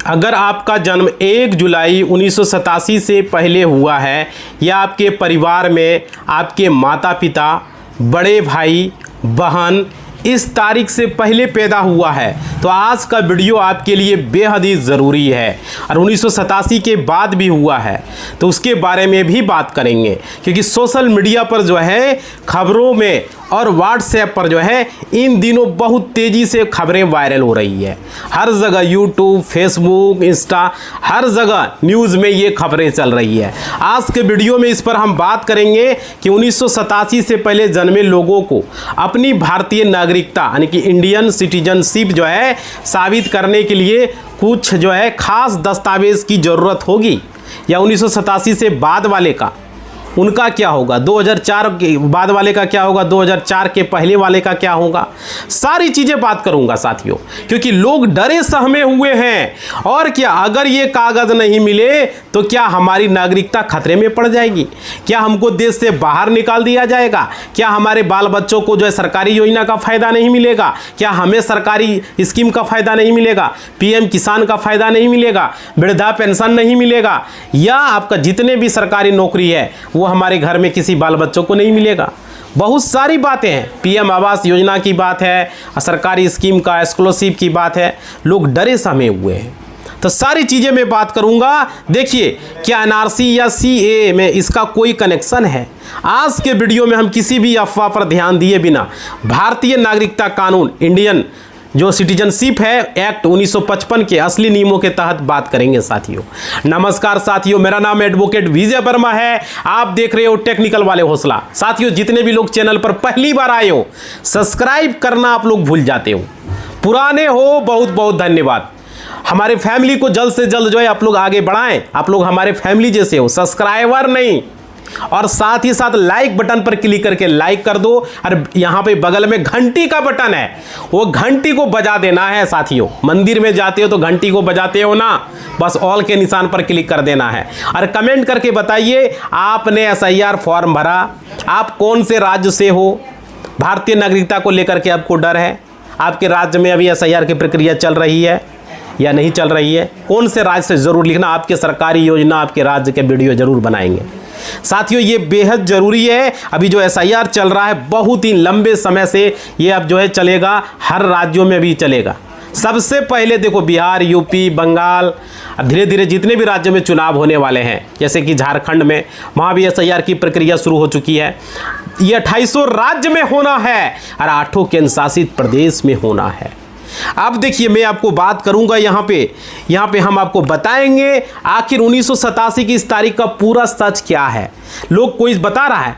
अगर आपका जन्म 1 जुलाई 1987 से पहले हुआ है या आपके परिवार में आपके माता पिता, बड़े भाई बहन इस तारीख से पहले पैदा हुआ है तो आज का वीडियो आपके लिए बेहद ही ज़रूरी है। और 1987 के बाद भी हुआ है तो उसके बारे में भी बात करेंगे, क्योंकि सोशल मीडिया पर जो है खबरों में और व्हाट्सएप पर जो है इन दिनों बहुत तेज़ी से खबरें वायरल हो रही है। हर जगह यूट्यूब, फेसबुक, इंस्टा, हर जगह न्यूज़ में ये खबरें चल रही है। आज के वीडियो में इस पर हम बात करेंगे कि 1987 से पहले जन्मे लोगों को अपनी भारतीय नागरिकता यानी कि इंडियन सिटीजनशिप जो है साबित करने के लिए कुछ जो है खास दस्तावेज़ की ज़रूरत होगी, या 1987 से बाद वाले का उनका क्या होगा, 2004 के बाद वाले का क्या होगा, 2004 के पहले वाले का क्या होगा। सारी चीज़ें बात करूंगा साथियों, क्योंकि लोग डरे सहमे हुए हैं। और क्या अगर ये कागज़ नहीं मिले तो क्या हमारी नागरिकता खतरे में पड़ जाएगी, क्या हमको देश से बाहर निकाल दिया जाएगा, क्या हमारे बाल बच्चों को जो है सरकारी योजना का फ़ायदा नहीं मिलेगा, क्या हमें सरकारी स्कीम का फ़ायदा नहीं मिलेगा, PM किसान का फ़ायदा नहीं मिलेगा, वृद्धा पेंशन नहीं मिलेगा, या आपका जितने भी सरकारी नौकरी है वो हमारे घर में किसी बाल बच्चों को नहीं मिलेगा। बहुत सारी बातें हैं, PM आवास योजना की बात है, सरकारी स्कीम का स्कॉलरशिप की बात है। लोग डरे सहमे हुए हैं तो सारी चीज़ें मैं बात करूंगा। देखिए, क्या NRC या CAA में इसका कोई कनेक्शन है? आज के वीडियो में हम किसी भी अफवाह पर ध्यान दिए बिना भारतीय नागरिकता कानून, इंडियन जो सिटीजनशिप है एक्ट 1955 के असली नियमों के तहत बात करेंगे साथियों। नमस्कार साथियों, मेरा नाम एडवोकेट विजय वर्मा है। आप देख रहे हो टेक्निकल वाले हौसला। साथियों, जितने भी लोग चैनल पर पहली बार आए हो सब्सक्राइब करना आप लोग भूल जाते हो, पुराने हो बहुत बहुत धन्यवाद। हमारे फैमिली को जल्द से जल्द जो है आप लोग आगे बढ़ाएं। आप लोग हमारे फैमिली जैसे हो, सब्सक्राइबर नहीं। और साथ ही साथ लाइक बटन पर क्लिक करके लाइक कर दो, और यहाँ पे बगल में घंटी का बटन है, वो घंटी को बजा देना है साथियों। मंदिर में जाते हो तो घंटी को बजाते हो ना, बस ऑल के निशान पर क्लिक कर देना है। और कमेंट करके बताइए आपने SIR फॉर्म भरा, आप कौन से राज्य से हो, भारतीय नागरिकता को लेकर के आपको डर है, आपके राज्य में अभी SIR की प्रक्रिया चल रही है या नहीं चल रही है, कौन से राज्य से ज़रूर लिखना। आपके सरकारी योजना, आपके राज्य के वीडियो ज़रूर बनाएंगे साथियों, ये बेहद ज़रूरी है। अभी जो SIR चल रहा है बहुत ही लंबे समय से ये अब जो है चलेगा, हर राज्यों में भी चलेगा। सबसे पहले देखो बिहार, UP, बंगाल, अब धीरे धीरे जितने भी राज्यों में चुनाव होने वाले हैं, जैसे कि झारखंड में, वहाँ भी SIR की प्रक्रिया शुरू हो चुकी है। ये 2800 राज्य में होना है और 8 केंद्र शासित प्रदेश में होना है। अब देखिए, मैं आपको बात करूंगा यहाँ पे हम आपको बताएंगे आखिर 1987 की इस तारीख का पूरा सच क्या है। लोग कोई बता रहा है,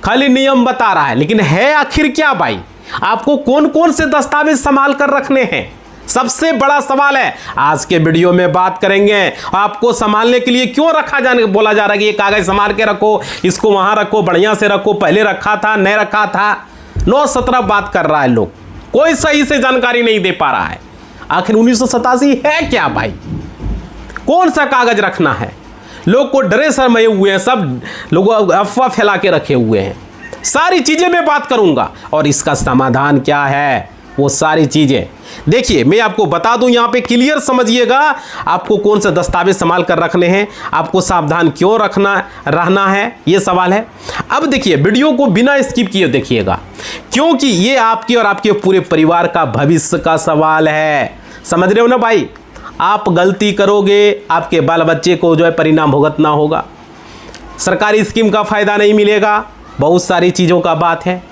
खाली नियम बता रहा है, लेकिन है आखिर क्या भाई? आपको कौन कौन से दस्तावेज संभाल कर रखने हैं, सबसे बड़ा सवाल है। आज के वीडियो में बात करेंगे आपको संभालने के लिए क्यों रखा जाने बोला जा रहा है कि ये कागज संभाल के रखो, इसको वहां रखो, बढ़िया से रखो, पहले रखा था नहीं रखा था, 9-17 बात कर रहा है लोग, कोई सही से जानकारी नहीं दे पा रहा है। आखिर 1987 है क्या भाई, कौन सा कागज रखना है? लोग को डरे सहमे हुए हैं, सब लोग अफवाह फैला के रखे हुए हैं। सारी चीजें मैं बात करूंगा और इसका समाधान क्या है, वो सारी चीजें देखिए मैं आपको बता दूं। यहाँ पे क्लियर समझिएगा आपको कौन से दस्तावेज संभाल कर रखने हैं, आपको सावधान क्यों रहना है, ये सवाल है। अब देखिए, वीडियो को बिना स्किप किए देखिएगा, क्योंकि ये आपके और आपके पूरे परिवार का भविष्य का सवाल है। समझ रहे हो ना भाई? आप गलती करोगे, आपके बाल बच्चे को जो है परिणाम भुगतना होगा, सरकारी स्कीम का फायदा नहीं मिलेगा, बहुत सारी चीज़ों का बात है।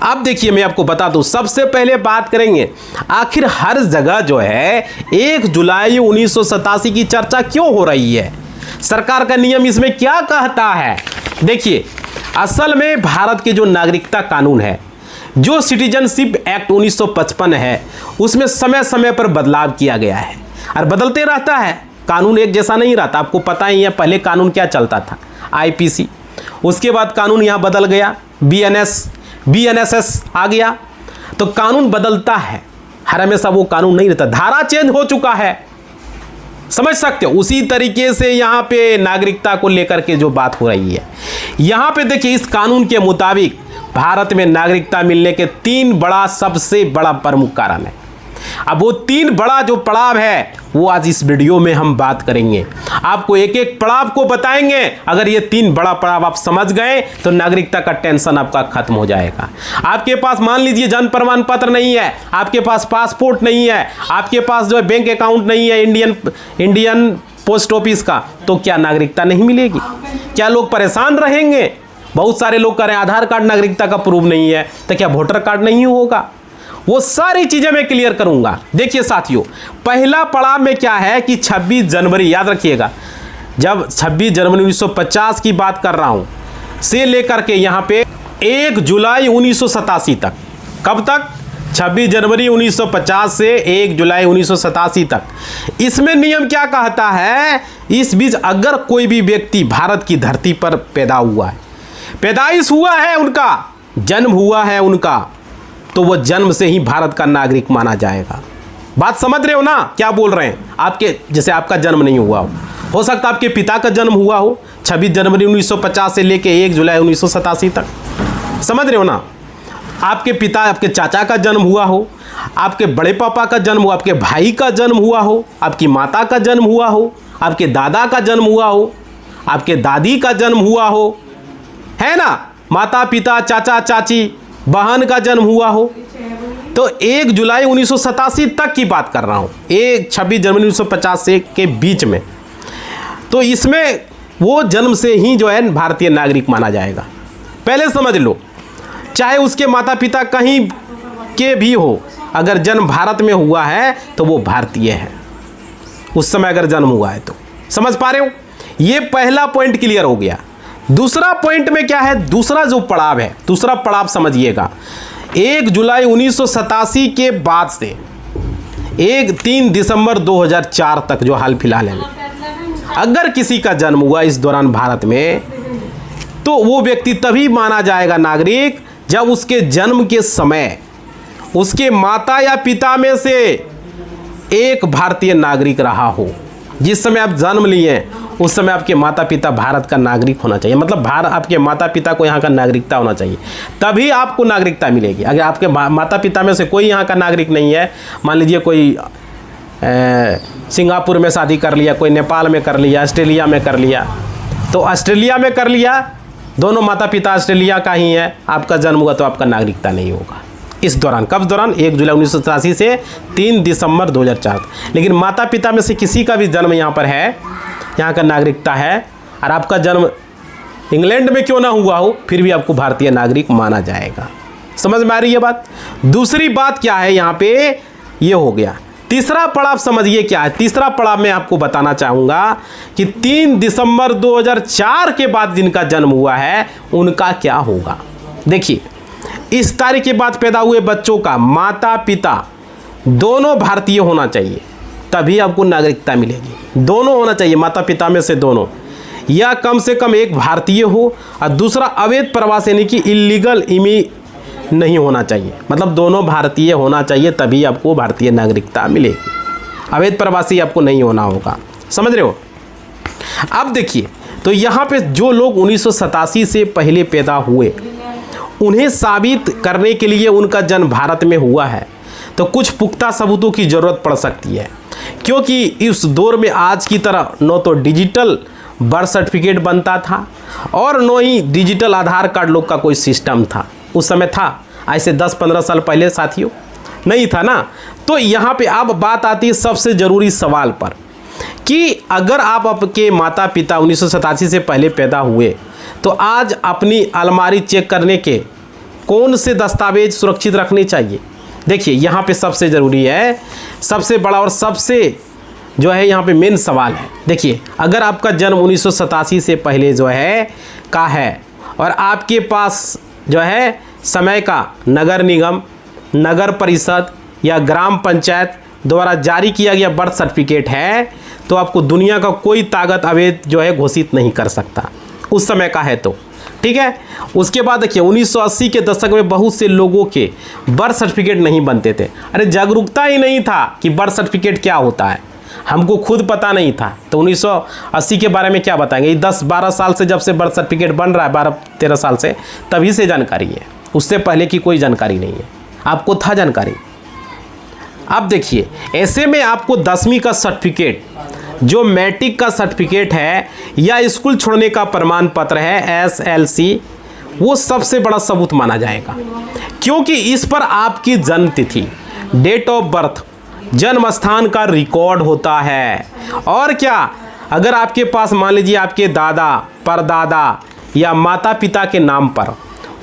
अब देखिए, मैं आपको बता दूं, सबसे पहले बात करेंगे आखिर हर जगह जो है 1 जुलाई 1987 की चर्चा क्यों हो रही है, सरकार का नियम इसमें क्या कहता है। देखिए, असल में भारत के जो नागरिकता कानून है, जो सिटीजनशिप एक्ट 1955 है, उसमें समय समय पर बदलाव किया गया है और बदलते रहता है। कानून एक जैसा नहीं रहता, आपको पता ही है। पहले कानून क्या चलता था, IPC, उसके बाद कानून यहाँ बदल गया, BNSS आ गया, तो कानून बदलता है, हर हमेशा वो कानून नहीं रहता, धारा चेंज हो चुका है, समझ सकते हो। उसी तरीके से यहाँ पे नागरिकता को लेकर के जो बात हो रही है, यहाँ पे देखिए, इस कानून के मुताबिक भारत में नागरिकता मिलने के 3 बड़ा सबसे बड़ा प्रमुख कारण है। अब वो 3 बड़ा जो पड़ाव है वो आज इस वीडियो में हम बात करेंगे। आपको एक एक पड़ाव को बताएंगे। अगर ये 3 बड़ा पड़ाव आप समझ गए तो नागरिकता का टेंशन आपका खत्म हो जाएगा। आपके पास मान लीजिए जन्म प्रमाण पत्र नहीं है, आपके पास पासपोर्ट नहीं है, आपके पास जो है बैंक अकाउंट नहीं है इंडियन पोस्ट ऑफिस का, तो क्या नागरिकता नहीं मिलेगी? क्या लोग परेशान रहेंगे? बहुत सारे लोग कह रहे हैं आधार कार्ड नागरिकता का प्रूफ नहीं है, तो क्या वोटर कार्ड नहीं होगा? वो सारी चीजें मैं क्लियर करूंगा। देखिए साथियों, पहला पड़ाव में क्या है कि 26 जनवरी, याद रखिएगा, जब 26 जनवरी 1950 की बात कर रहा हूं से लेकर के यहां पे 1 जुलाई 1987 तक, कब तक? 26 जनवरी 1950 से 1 जुलाई 1987 तक। इसमें नियम क्या कहता है? इस बीच अगर कोई भी व्यक्ति भारत की धरती पर पैदा हुआ है, पैदाइश हुआ है, उनका जन्म हुआ है उनका, तो वह जन्म से ही भारत का नागरिक माना जाएगा। बात समझ रहे हो ना क्या बोल रहे हैं? आपके जैसे आपका जन्म नहीं हुआ हो सकता आपके पिता का जन्म हुआ हो 26 जनवरी 1950 से लेके 1 जुलाई 1987 तक, समझ रहे हो ना? आपके पिता, आपके चाचा का जन्म हुआ हो, आपके बड़े पापा का जन्म हुआ, आपके भाई का जन्म हुआ हो, आपकी माता का जन्म हुआ हो, आपके दादा का जन्म हुआ हो, आपके दादी का जन्म हुआ हो, है ना? माता पिता, चाचा चाची, बहन का जन्म हुआ हो, तो 1 जुलाई 1987 तक की बात कर रहा हूँ, 26 जनवरी 1950 से के बीच में, तो इसमें वो जन्म से ही जो है भारतीय नागरिक माना जाएगा। पहले समझ लो, चाहे उसके माता पिता कहीं के भी हो, अगर जन्म भारत में हुआ है तो वो भारतीय है, उस समय अगर जन्म हुआ है तो। समझ पा रहे हो? ये पहला पॉइंट क्लियर हो गया। दूसरा पॉइंट में क्या है? दूसरा जो पड़ाव है, दूसरा पड़ाव समझिएगा, 1 जुलाई 1987 के बाद से 3 दिसंबर 2004 तक, जो हाल फिलहाल है, अगर किसी का जन्म हुआ इस दौरान भारत में, तो वो व्यक्ति तभी माना जाएगा नागरिक जब उसके जन्म के समय उसके माता या पिता में से एक भारतीय नागरिक रहा हो। जिस समय आप जन्म लिए उस समय आपके माता पिता भारत का नागरिक होना चाहिए, मतलब आपके माता पिता को यहाँ का नागरिकता होना चाहिए, तभी आपको नागरिकता मिलेगी। अगर आपके माता पिता में से कोई यहाँ का नागरिक नहीं है, मान लीजिए कोई सिंगापुर में शादी कर लिया, कोई नेपाल में कर लिया, ऑस्ट्रेलिया में कर लिया, तो ऑस्ट्रेलिया में कर लिया, दोनों माता पिता ऑस्ट्रेलिया का ही है, आपका जन्म हुआ तो आपका नागरिकता नहीं होगा इस दौरान। कब दौरान? 1 जुलाई 1987 से 3 दिसंबर 2004। लेकिन माता पिता में से किसी का भी जन्म यहाँ पर है, यहाँ का नागरिकता है, और आपका जन्म इंग्लैंड में क्यों ना हुआ हो, फिर भी आपको भारतीय नागरिक माना जाएगा। समझ में आ रही है बात? दूसरी बात क्या है यहाँ पे? ये हो गया। तीसरा पड़ाव समझिए क्या है। तीसरा पड़ाव मैं आपको बताना चाहूँगा कि 3 दिसंबर 2004 के बाद जिनका जन्म हुआ है उनका क्या होगा। देखिए, इस तारीख के बाद पैदा हुए बच्चों का माता पिता दोनों भारतीय होना चाहिए, तभी आपको नागरिकता मिलेगी। दोनों होना चाहिए, माता पिता में से दोनों, या कम से कम एक भारतीय हो और दूसरा अवैध प्रवास यानी कि इलीगल नहीं होना चाहिए, मतलब दोनों भारतीय होना चाहिए, तभी आपको भारतीय नागरिकता मिलेगी। अवैध प्रवासी आपको नहीं होना होगा। समझ रहे हो? अब देखिए, तो यहाँ पे जो लोग 1987 से पहले पैदा हुए, उन्हें साबित करने के लिए उनका जन्म भारत में हुआ है, तो कुछ पुख्ता सबूतों की ज़रूरत पड़ सकती है, क्योंकि इस दौर में आज की तरह न तो डिजिटल बर्थ सर्टिफिकेट बनता था और न ही डिजिटल आधार कार्ड लोग का कोई सिस्टम था। उस समय था, ऐसे 10-15 साल पहले साथियों नहीं था ना। तो यहाँ पे अब बात आती है सबसे ज़रूरी सवाल पर कि अगर आप आपके माता पिता 1987 से पहले पैदा हुए, तो आज अपनी अलमारी चेक करने के कौन से दस्तावेज सुरक्षित रखने चाहिए। देखिए, यहाँ पे सबसे ज़रूरी है, सबसे बड़ा और सबसे जो है यहाँ पे मेन सवाल है। देखिए, अगर आपका जन्म 1987 से पहले जो है का है और आपके पास जो है समय का नगर निगम, नगर परिषद या ग्राम पंचायत द्वारा जारी किया गया बर्थ सर्टिफिकेट है, तो आपको दुनिया का कोई ताकत अवैध जो है घोषित नहीं कर सकता, उस समय का है तो। ठीक है। उसके बाद देखिए 1980 के दशक में बहुत से लोगों के बर्थ सर्टिफिकेट नहीं बनते थे। अरे जागरूकता ही नहीं था कि बर्थ सर्टिफिकेट क्या होता है, हमको खुद पता नहीं था। तो 1980 के बारे में क्या बताएंगे, 10-12 साल से जब से बर्थ सर्टिफिकेट बन रहा है, 12-13 साल से, तभी से जानकारी है, उससे पहले की कोई जानकारी नहीं है। आपको था जानकारी? अब देखिए, ऐसे में आपको 10वीं का सर्टिफिकेट, जो मैट्रिक का सर्टिफिकेट है या स्कूल छोड़ने का प्रमाण पत्र है SLC, वो सबसे बड़ा सबूत माना जाएगा, क्योंकि इस पर आपकी जन्म तिथि, डेट ऑफ बर्थ, जन्म स्थान का रिकॉर्ड होता है। और क्या, अगर आपके पास मान लीजिए आपके दादा, परदादा या माता पिता के नाम पर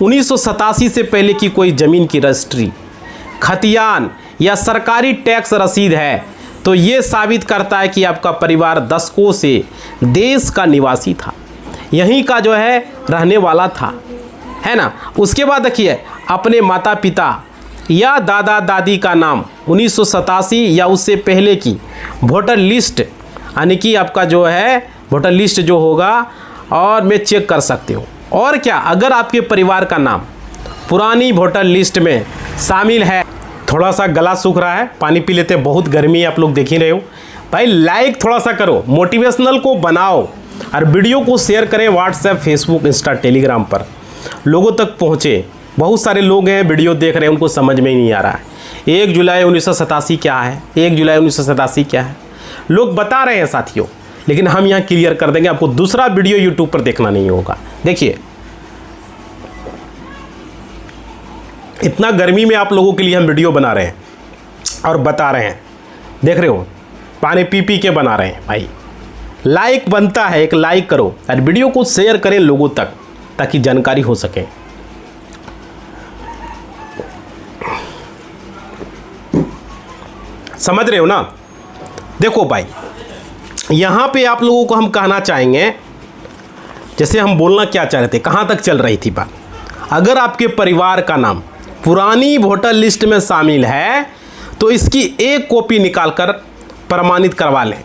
1987 से पहले की कोई ज़मीन की रजिस्ट्री, खतियान या सरकारी टैक्स रसीद है, तो ये साबित करता है कि आपका परिवार दशकों से देश का निवासी था, यहीं का जो है रहने वाला था, है ना। उसके बाद देखिए, अपने माता पिता या दादा दादी का नाम 1987 या उससे पहले की वोटर लिस्ट, यानी कि आपका जो है वोटर लिस्ट जो होगा और मैं चेक कर सकते हो। और क्या, अगर आपके परिवार का नाम पुरानी वोटर लिस्ट में शामिल है। थोड़ा सा गला सूख रहा है, पानी पी लेते हैं, बहुत गर्मी है, आप लोग देख ही रहे हो भाई। लाइक थोड़ा सा करो, मोटिवेशनल को बनाओ और वीडियो को शेयर करें व्हाट्सएप, फेसबुक, इंस्टा, टेलीग्राम पर, लोगों तक पहुँचे। बहुत सारे लोग हैं वीडियो देख रहे हैं, उनको समझ में ही नहीं आ रहा है 1 जुलाई 1987 क्या है, 1 जुलाई 1987 क्या है, लोग बता रहे हैं साथियों, लेकिन हम यहाँ क्लियर कर देंगे, आपको दूसरा वीडियो यूट्यूब पर देखना नहीं होगा। देखिए, इतना गर्मी में आप लोगों के लिए हम वीडियो बना रहे हैं और बता रहे हैं, देख रहे हो, पानी पी पी के बना रहे हैं भाई। लाइक बनता है, एक लाइक करो और वीडियो को शेयर करें लोगों तक, ताकि जानकारी हो सके। समझ रहे हो ना। देखो भाई, यहाँ पे आप लोगों को हम कहना चाहेंगे, जैसे हम बोलना क्या चाह रहे थे, कहाँ तक चल रही थी बात। अगर आपके परिवार का नाम पुरानी वोटर लिस्ट में शामिल है तो इसकी एक कॉपी निकालकर प्रमाणित करवा लें,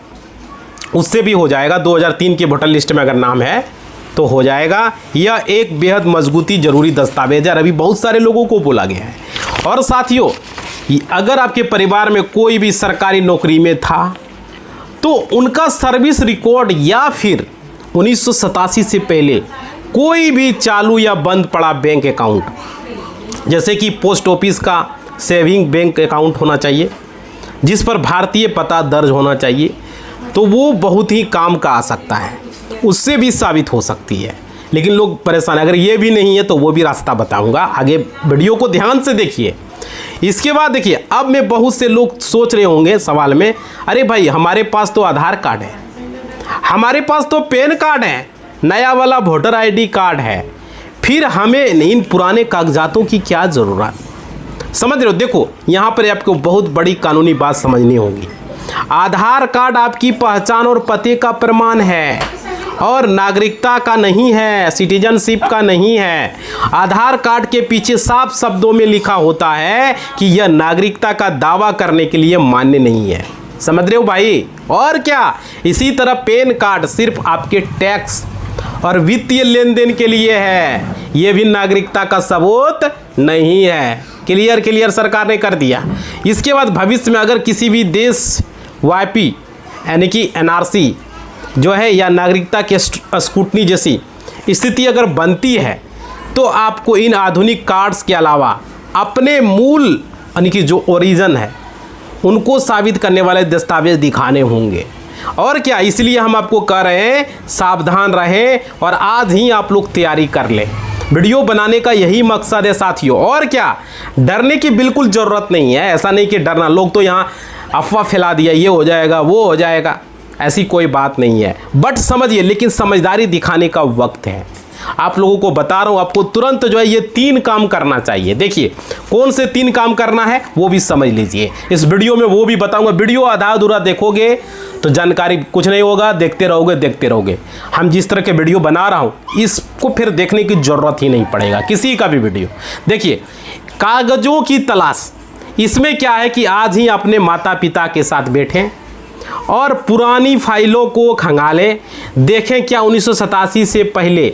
उससे भी हो जाएगा। 2003 की वोटर लिस्ट में अगर नाम है तो हो जाएगा। यह एक बेहद मजबूती जरूरी दस्तावेज है, अभी बहुत सारे लोगों को बोला गया है। और साथियों, अगर आपके परिवार में कोई भी सरकारी नौकरी में था तो उनका सर्विस रिकॉर्ड या फिर 1987 से पहले कोई भी चालू या बंद पड़ा बैंक अकाउंट, जैसे कि पोस्ट ऑफिस का सेविंग बैंक अकाउंट होना चाहिए जिस पर भारतीय पता दर्ज होना चाहिए, तो वो बहुत ही काम का आ सकता है, उससे भी साबित हो सकती है। लेकिन लोग परेशान, अगर ये भी नहीं है तो वो भी रास्ता बताऊंगा, आगे वीडियो को ध्यान से देखिए। इसके बाद देखिए, अब में बहुत से लोग सोच रहे होंगे सवाल में, अरे भाई हमारे पास तो आधार कार्ड है, हमारे पास तो पैन कार्ड है, नया वाला वोटर आईडी कार्ड है, फिर हमें इन पुराने कागजातों की क्या ज़रूरत। समझ रहे हो। देखो, यहाँ पर आपको बहुत बड़ी कानूनी बात समझनी होगी। आधार कार्ड आपकी पहचान और पते का प्रमाण है और नागरिकता का नहीं है, सिटीजनशिप का नहीं है। आधार कार्ड के पीछे साफ शब्दों में लिखा होता है कि यह नागरिकता का दावा करने के लिए मान्य नहीं है। समझ रहे हो भाई। और क्या, इसी तरह पैन कार्ड सिर्फ आपके टैक्स और वित्तीय लेन देन के लिए है, यह भी नागरिकता का सबूत नहीं है। क्लियर सरकार ने कर दिया। इसके बाद भविष्य में अगर किसी भी देश वाईपी यानी कि NRC जो है या नागरिकता के स्कूटनी जैसी स्थिति अगर बनती है तो आपको इन आधुनिक कार्ड्स के अलावा अपने मूल यानी कि जो ओरिजिन है उनको साबित करने वाले दस्तावेज दिखाने होंगे। और क्या, इसलिए हम आपको कह रहे हैं सावधान रहें और आज ही आप लोग तैयारी कर लें। वीडियो बनाने का यही मकसद है साथियों। और क्या, डरने की बिल्कुल ज़रूरत नहीं है। ऐसा नहीं कि डरना, लोग तो यहाँ अफवाह फैला दिया, ये हो जाएगा वो हो जाएगा, ऐसी कोई बात नहीं है। बट समझिए, लेकिन समझदारी दिखाने का वक्त है। आप लोगों को बता रहा हूँ, आपको तुरंत जो है ये 3 काम करना चाहिए। देखिए कौन से 3 काम करना है वो भी समझ लीजिए। इस वीडियो में वो भी बताऊंगा। वीडियो आधा अधूरा देखोगे तो जानकारी कुछ नहीं होगा, देखते रहोगे। हम जिस तरह के वीडियो बना रहा हूँ इसको फिर देखने की ज़रूरत ही नहीं पड़ेगा किसी का भी वीडियो। देखिए, कागज़ों की तलाश, इसमें क्या है कि आज ही अपने माता पिता के साथ बैठें और पुरानी फाइलों को खंगालें, देखें क्या 1987 से पहले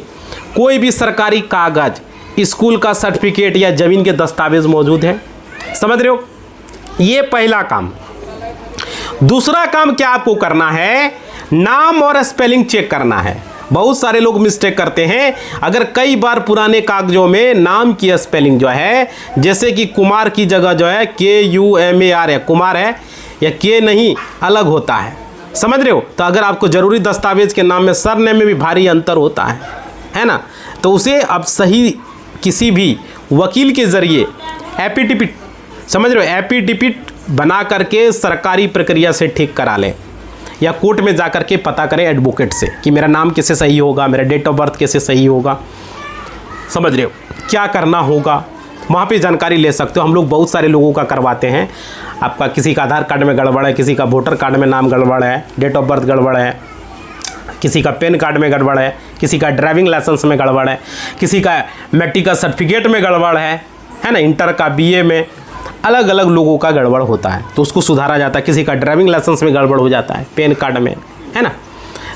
कोई भी सरकारी कागज, स्कूल का सर्टिफिकेट या ज़मीन के दस्तावेज मौजूद है। समझ रहे हो, ये पहला काम। दूसरा काम क्या आपको करना है, नाम और स्पेलिंग चेक करना है। बहुत सारे लोग मिस्टेक करते हैं। अगर कई बार पुराने कागजों में नाम की स्पेलिंग जो है, जैसे कि कुमार की जगह जो है KUMAR है, कुमार है, या के नहीं अलग होता है, समझ रहे हो। तो अगर आपको ज़रूरी दस्तावेज के नाम में सरनेम में भी भारी अंतर होता है ना, तो उसे अब सही किसी भी वकील के ज़रिए एफिडेविट, समझ रहे हो, एफिडेविट बना करके सरकारी प्रक्रिया से ठीक करा लें, या कोर्ट में जा कर के पता करें एडवोकेट से कि मेरा नाम कैसे सही होगा, मेरा डेट ऑफ बर्थ कैसे सही होगा, समझ रहे हो, क्या करना होगा, वहाँ पे जानकारी ले सकते हो। हम लोग बहुत सारे लोगों का करवाते हैं। आपका किसी का आधार कार्ड में गड़बड़ है, किसी का वोटर कार्ड में नाम गड़बड़ है, डेट ऑफ बर्थ गड़बड़ है, किसी का पैन कार्ड में गड़बड़ है, किसी का ड्राइविंग लाइसेंस में गड़बड़ है, किसी का मैट्रिक का सर्टिफिकेट में गड़बड़ है ना, इंटर का BA में, अलग अलग लोगों का गड़बड़ होता है, तो उसको सुधारा जाता है। किसी का ड्राइविंग लाइसेंस में गड़बड़ हो जाता है, पैन कार्ड में, है ना।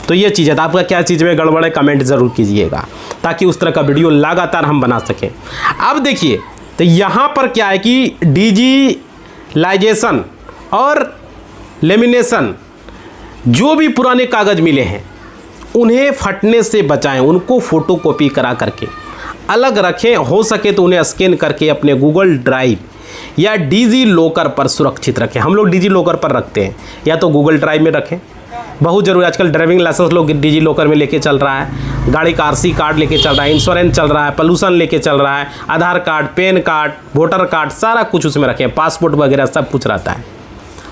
तो ये चीज़ है। तो आपका क्या चीज़ में गड़बड़ है कमेंट ज़रूर कीजिएगा, ताकि उस तरह का वीडियो लगातार हम बना सकें। अब देखिए, तो यहाँ पर क्या है कि डिजिटलाइजेशन और लेमिनेशन, जो भी पुराने कागज़ मिले हैं उन्हें फटने से बचाएं, उनको फ़ोटोकॉपी करा करके अलग रखें, हो सके तो उन्हें स्कैन करके अपने गूगल ड्राइव या डिजी लॉकर पर सुरक्षित रखें। हम लोग डिजी लॉकर पर रखते हैं, या तो गूगल ड्राइव में रखें, बहुत ज़रूरी। आजकल ड्राइविंग लाइसेंस लोग डिजी लॉकर में लेके चल रहा है, गाड़ी का RC कार्ड लेके चल रहा है, इंश्योरेंस चल रहा है, पोल्यूशन लेके चल रहा है, Aadhaar card, PAN card, voter card, सारा कुछ उसमें रखें, पासपोर्ट वगैरह सब कुछ रहता है,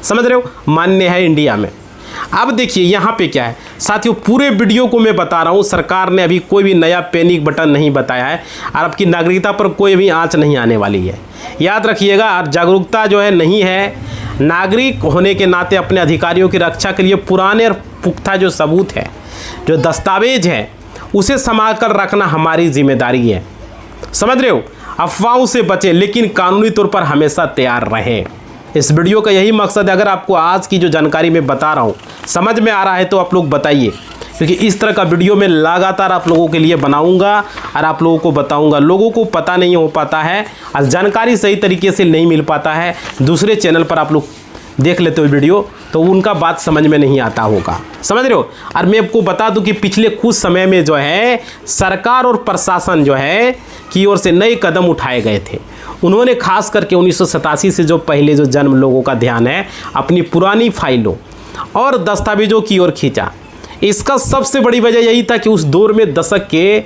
समझ रहे हो, मान्य है इंडिया में। अब देखिए यहाँ पे क्या है साथियों, पूरे वीडियो को मैं बता रहा हूँ, सरकार ने अभी कोई भी नया पैनिक बटन नहीं बताया है, और आपकी नागरिकता पर कोई भी आंच नहीं आने वाली है, याद रखिएगा। और जागरूकता जो है नहीं है, नागरिक होने के नाते अपने अधिकारियों की रक्षा के लिए पुराने और पुख्ता जो सबूत है, जो दस्तावेज है, उसे संभाल कर रखना हमारी जिम्मेदारी है, समझ रहे हो। अफवाहों से बचें, लेकिन कानूनी तौर पर हमेशा तैयार रहें। इस वीडियो का यही मकसद है। अगर आपको आज की जो जानकारी मैं बता रहा हूँ समझ में आ रहा है तो आप लोग बताइए, क्योंकि इस तरह का वीडियो मैं लगातार आप लोगों के लिए बनाऊंगा और आप लोगों को बताऊंगा। लोगों को पता नहीं हो पाता है और जानकारी सही तरीके से नहीं मिल पाता है, दूसरे चैनल पर आप लोग देख लेते हो वीडियो, तो उनका बात समझ में नहीं आता होगा, समझ रहे हो। और मैं आपको बता दूं कि पिछले कुछ समय में जो है सरकार और प्रशासन जो है की ओर से नए कदम उठाए गए थे। उन्होंने खास करके 1987 से जो पहले जो जन्म लोगों का ध्यान है अपनी पुरानी फाइलों और दस्तावेजों की ओर खींचा। इसका सबसे बड़ी वजह यही था कि उस दौर में दशक के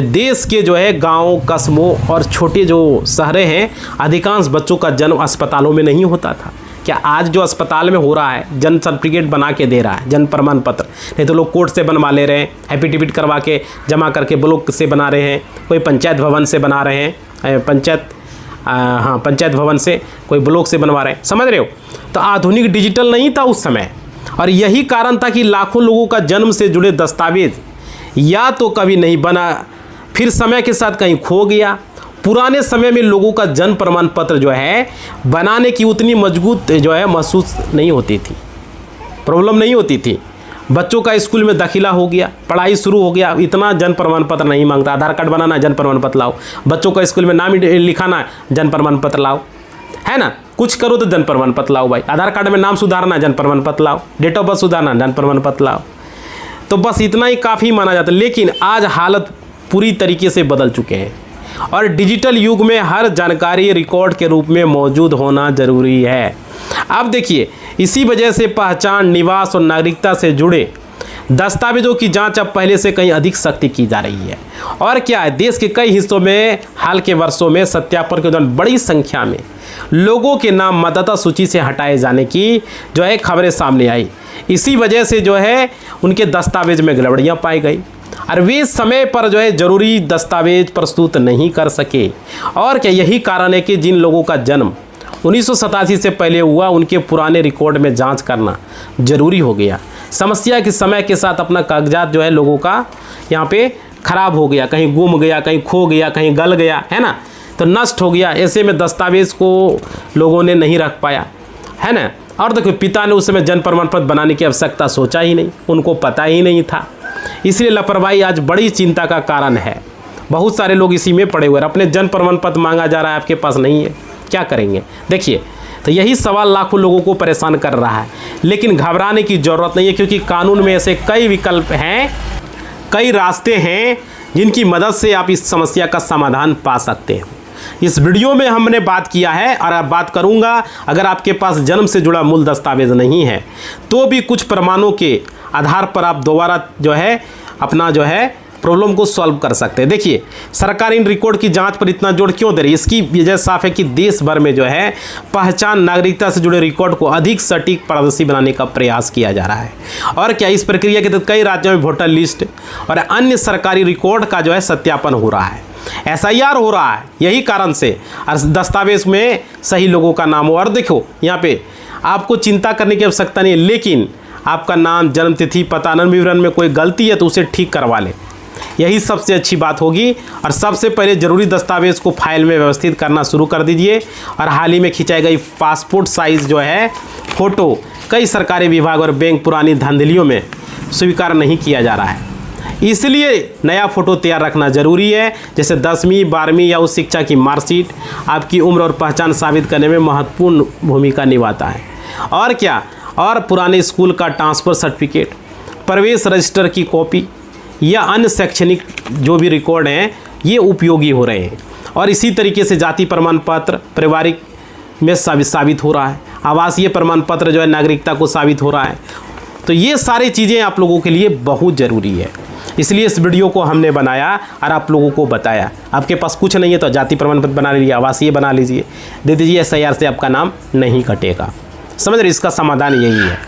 देश के जो है गाँव, कस्बों और छोटे जो शहरें हैं, अधिकांश बच्चों का जन्म अस्पतालों में नहीं होता था। क्या आज जो अस्पताल में हो रहा है, जन्म सर्टिफिकेट बना के दे रहा है, जन्म प्रमाण पत्र, नहीं तो लोग कोर्ट से बनवा ले रहे हैं, एफिडेविट करवा के जमा करके ब्लॉक से बना रहे हैं, कोई पंचायत भवन से बना रहे हैं, पंचायत भवन से, कोई ब्लॉक से बनवा रहे हैं, समझ रहे हो। तो आधुनिक डिजिटल नहीं था उस समय, और यही कारण था कि लाखों लोगों का जन्म से जुड़े दस्तावेज या तो कभी नहीं बना, फिर समय के साथ कहीं खो गया। पुराने समय में लोगों का जन्म प्रमाण पत्र जो है बनाने की उतनी मजबूत जो है महसूस नहीं होती थी, प्रॉब्लम नहीं होती थी। बच्चों का स्कूल में दाखिला हो गया, पढ़ाई शुरू हो गया, इतना जन्म प्रमाण पत्र नहीं मांगता। आधार कार्ड बनाना, जन्म प्रमाण पत्र लाओ, बच्चों का स्कूल में नाम लिखाना, जन्म प्रमाण पत्र लाओ, है ना, कुछ करो तो जन्म प्रमाण पत्र लाओ भाई, आधार कार्ड में नाम सुधारना, जन्म प्रमाण पत्र लाओ, डेट ऑफ बर्थ सुधारना, जन्म प्रमाण पत्र लाओ। तो बस इतना ही काफ़ी माना जाता है। लेकिन आज हालत पूरी तरीके से बदल चुके हैं, और डिजिटल युग में हर जानकारी रिकॉर्ड के रूप में मौजूद होना ज़रूरी है। अब देखिए, इसी वजह से पहचान, निवास और नागरिकता से जुड़े दस्तावेजों की जांच अब पहले से कहीं अधिक सख्ती की जा रही है। और क्या है, देश के कई हिस्सों में हाल के वर्षों में सत्यापन के दौरान बड़ी संख्या में लोगों के नाम मतदाता सूची से हटाए जाने की जो है खबरें सामने आई। इसी वजह से जो है उनके दस्तावेज में गड़बड़ियाँ पाई गई, और वे समय पर जो है ज़रूरी दस्तावेज प्रस्तुत नहीं कर सके। और क्या यही कारण है कि जिन लोगों का जन्म 1987 से पहले हुआ, उनके पुराने रिकॉर्ड में जांच करना ज़रूरी हो गया। समस्या के समय के साथ अपना कागजात जो है लोगों का यहाँ पे ख़राब हो गया, कहीं गुम गया, कहीं खो गया, कहीं गल गया, है ना, तो नष्ट हो गया। ऐसे में दस्तावेज़ को लोगों ने नहीं रख पाया, है ना। और देखो, पिता ने उस समय जन्म प्रमाण पत्र बनाने की आवश्यकता सोचा ही नहीं, उनको पता ही नहीं था, इसलिए लापरवाही आज बड़ी चिंता का कारण है। बहुत सारे लोग इसी में पड़े हुए हैं, अपने जन्म प्रमाण पत्र मांगा जा रहा है, आपके पास नहीं है, क्या करेंगे। देखिए, तो यही सवाल लाखों लोगों को परेशान कर रहा है, लेकिन घबराने की ज़रूरत नहीं है, क्योंकि कानून में ऐसे कई विकल्प हैं, कई रास्ते हैं जिनकी मदद से आप इस समस्या का समाधान पा सकते हैं। इस वीडियो में हमने बात किया है और अब बात करूंगा, अगर आपके पास जन्म से जुड़ा मूल दस्तावेज नहीं है तो भी कुछ प्रमाणों के आधार पर आप दोबारा जो है अपना जो है प्रॉब्लम को सॉल्व कर सकते हैं। देखिए, सरकार इन रिकॉर्ड की जांच पर इतना जोर क्यों दे रही है? इसकी वजह साफ है कि देश भर में जो है पहचान नागरिकता से जुड़े रिकॉर्ड को अधिक सटीक पारदर्शी बनाने का प्रयास किया जा रहा है। और क्या इस प्रक्रिया के तहत कई राज्यों में वोटर लिस्ट और अन्य सरकारी रिकॉर्ड का जो है सत्यापन हो रहा है, SIR हो रहा है। यही कारण से दस्तावेज में सही लोगों का नाम हो। और देखो, यहाँ पे आपको चिंता करने की आवश्यकता नहीं है, लेकिन आपका नाम, जन्म तिथि, पता, अन्य विवरण में कोई गलती है तो उसे ठीक करवा लें, यही सबसे अच्छी बात होगी। और सबसे पहले ज़रूरी दस्तावेज़ को फाइल में व्यवस्थित करना शुरू कर दीजिए। और हाल ही में खिंचाई गई पासपोर्ट साइज़ जो है फ़ोटो कई सरकारी विभाग और बैंक पुरानी धांधलियों में स्वीकार नहीं किया जा रहा है, इसलिए नया फ़ोटो तैयार रखना ज़रूरी है। जैसे 10वीं 12वीं या उस शिक्षा की मार्कशीट आपकी उम्र और पहचान साबित करने में महत्वपूर्ण भूमिका निभाता है। और क्या, और पुराने स्कूल का ट्रांसफ़र सर्टिफिकेट, प्रवेश रजिस्टर की कॉपी या अन्य शैक्षणिक जो भी रिकॉर्ड हैं ये उपयोगी हो रहे हैं। और इसी तरीके से जाति प्रमाण पत्र पारिवारिक में साबित हो रहा है, आवासीय प्रमाण पत्र जो है नागरिकता को साबित हो रहा है। तो ये सारी चीज़ें आप लोगों के लिए बहुत ज़रूरी है, इसलिए इस वीडियो को हमने बनाया और आप लोगों को बताया। आपके पास कुछ नहीं है तो जाति प्रमाण पत्र बना लीजिए, आवासीय बना लीजिए, दे दीजिए, SIR से आपका नाम नहीं कटेगा। समझ रहे, इसका समाधान यही है।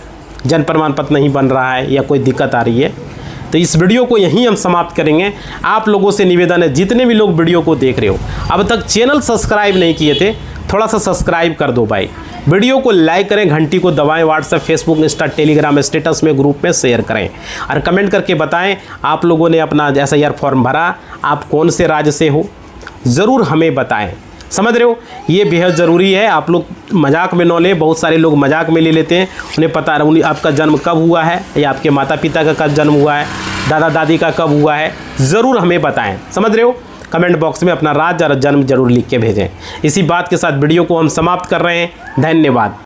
जन्म प्रमाण पत्र नहीं बन रहा है या कोई दिक्कत आ रही है तो इस वीडियो को यहीं हम समाप्त करेंगे। आप लोगों से निवेदन है, जितने भी लोग वीडियो को देख रहे हो अब तक चैनल सब्सक्राइब नहीं किए थे, थोड़ा सा सब्सक्राइब कर दो भाई। वीडियो को लाइक करें, घंटी को दबाएं, WhatsApp, Facebook, Insta, Telegram status में, ग्रुप में शेयर करें और कमेंट करके बताएं आप लोगों ने अपना SIR फॉर्म भरा, आप कौन से राज्य से हो, ज़रूर हमें बताएं। समझ रहे हो, ये बेहद ज़रूरी है। आप लोग मजाक में न लें, बहुत सारे लोग मजाक में ले लेते हैं, उन्हें पता है आपका जन्म कब हुआ है या आपके माता पिता का कब जन्म हुआ है, दादा दादी का कब हुआ है, ज़रूर हमें बताएं। समझ रहे हो, कमेंट बॉक्स में अपना राज्य और जन्म जरूर लिख के भेजें। इसी बात के साथ वीडियो को हम समाप्त कर रहे हैं। धन्यवाद।